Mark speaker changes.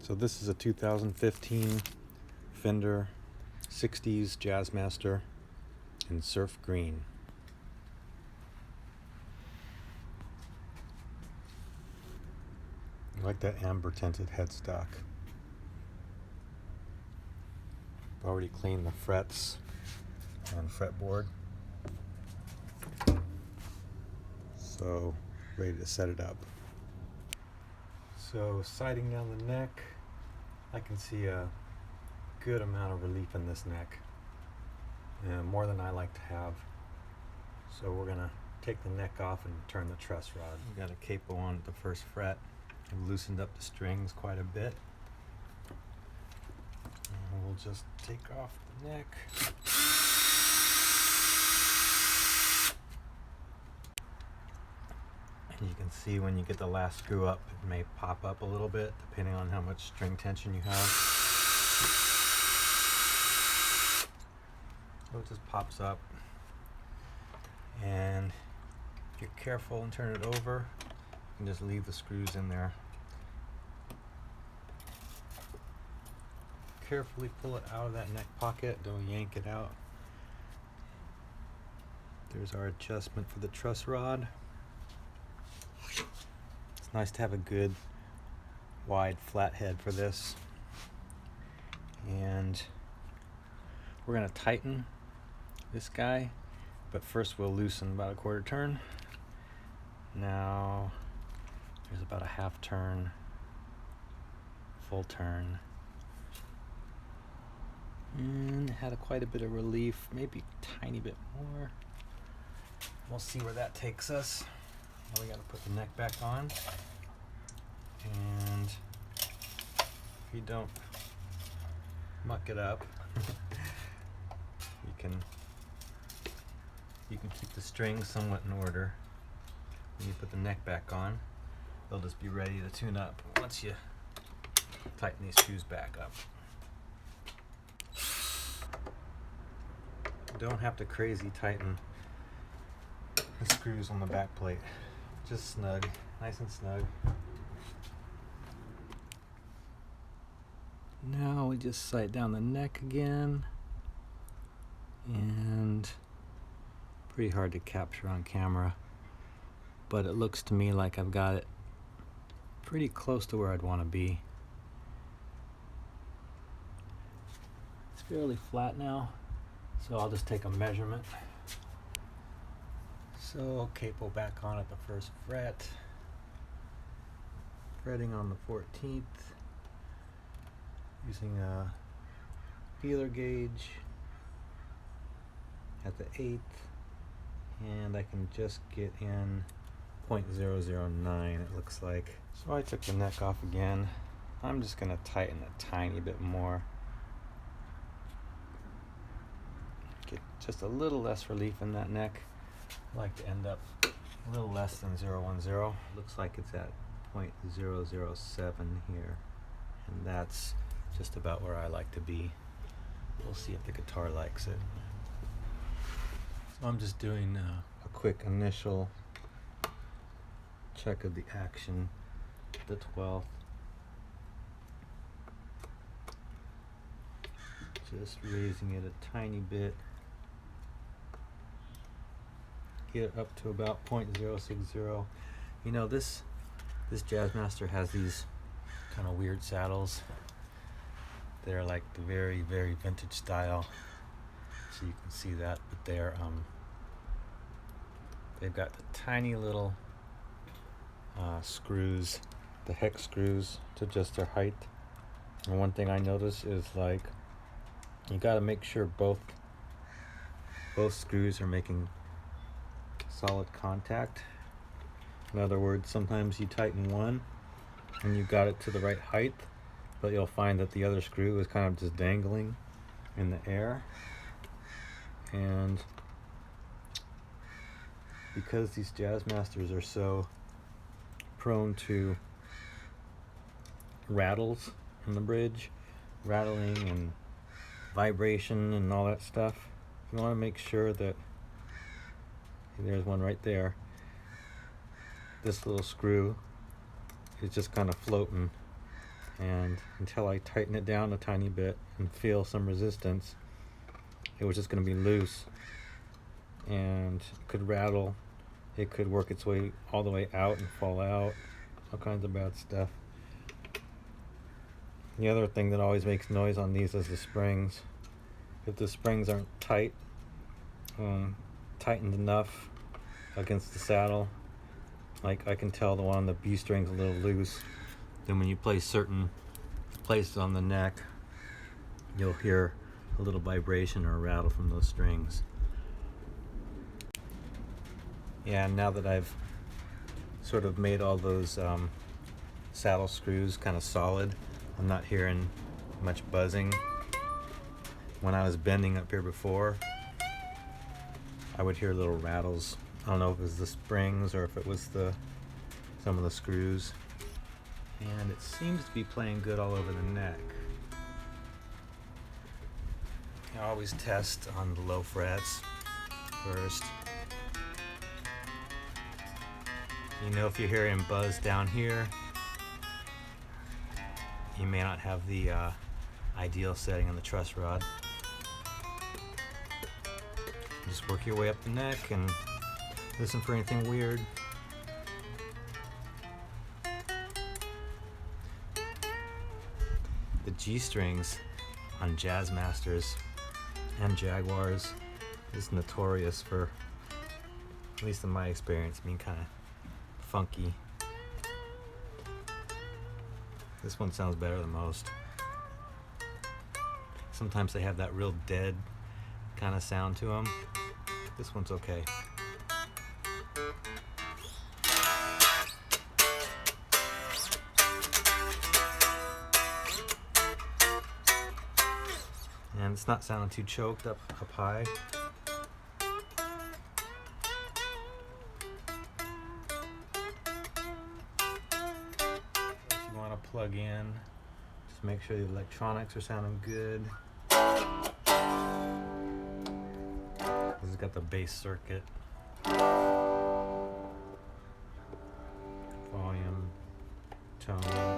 Speaker 1: So this is a 2015 Fender 60s Jazzmaster in surf green. I like that amber tinted headstock. I've already cleaned the frets and fretboard, so ready to set it up. So sighting down the neck, I can see a good amount of relief in this neck, and more than I like to have. So we're gonna take the neck off and turn the truss rod. We got a capo on at the first fret. I've loosened up the strings quite a bit. And we'll just take off the neck. And you can see when you get the last screw up, it may pop up a little bit depending on how much string tension you have. So it just pops up. And if you're careful and turn it over, you can just leave the screws in there. Carefully pull it out of that neck pocket, don't yank it out. There's our adjustment for the truss rod. It's nice to have a good wide flat head for this. And we're going to tighten this guy, but first we'll loosen about a quarter turn. Now there's about a half turn, full turn. And had quite a bit of relief, maybe a tiny bit more. We'll see where that takes us. Now we got to put the neck back on, and if you don't muck it up, you can keep the strings somewhat in order. When you put the neck back on, they'll just be ready to tune up once you tighten these screws back up. Don't have to crazy tighten the screws on the back plate. Just snug, nice and snug. Now we just sight down the neck again, and pretty hard to capture on camera, but it looks to me like I've got it pretty close to where I'd want to be. It's fairly flat now, so I'll just take a measurement. So capo back on at the first fret, fretting on the 14th, using a feeler gauge at the 8th, and I can just get in 0.009 it looks like. So I took the neck off again. I'm just going to tighten a tiny bit more. Get just a little less relief in that neck. I like to end up a little less than 0.10. Looks like it's at 0.007 here, and that's just about where I like to be. We'll see if the guitar likes it. So I'm just doing a quick initial check of the action, the 12th. Just raising it a tiny bit. Get up to about 0.060. You know, this Jazzmaster has these kind of weird saddles. They're like the very, very vintage style, so you can see that. But they're they've got the tiny little screws, the hex screws, to adjust their height. And one thing I notice is, like, you got to make sure both screws are making solid contact. In other words, sometimes you tighten one and you got it to the right height, but you'll find that the other screw is kind of just dangling in the air. And because these Jazzmasters are so prone to rattles in the bridge, rattling and vibration and all that stuff, you want to make sure that, there's one right there, this little screw is just kind of floating and until I tighten it down a tiny bit and feel some resistance, it was just going to be loose, and it could rattle, it could work its way all the way out and fall out, all kinds of bad stuff. The other thing that always makes noise on these is the springs. If the springs aren't tightened enough against the saddle, like I can tell the one on the B string's a little loose, then when you place certain places on the neck, you'll hear a little vibration or a rattle from those strings. Yeah, and now that I've sort of made all those saddle screws kind of solid, I'm not hearing much buzzing. When I was bending up here before, I would hear little rattles. I don't know if it was the springs or if it was some of the screws. And it seems to be playing good all over the neck. I always test on the low frets first. You know, if you're hearing buzz down here, you may not have the ideal setting on the truss rod. Just work your way up the neck and listen for anything weird. The G strings on Jazzmasters and Jaguars is notorious for, at least in my experience, being kind of funky. This one sounds better than most. Sometimes they have that real dead kind of sound to them. This one's okay. And it's not sounding too choked up high. If you want to plug in, just make sure the electronics are sounding good. This has got the bass circuit, volume, tone.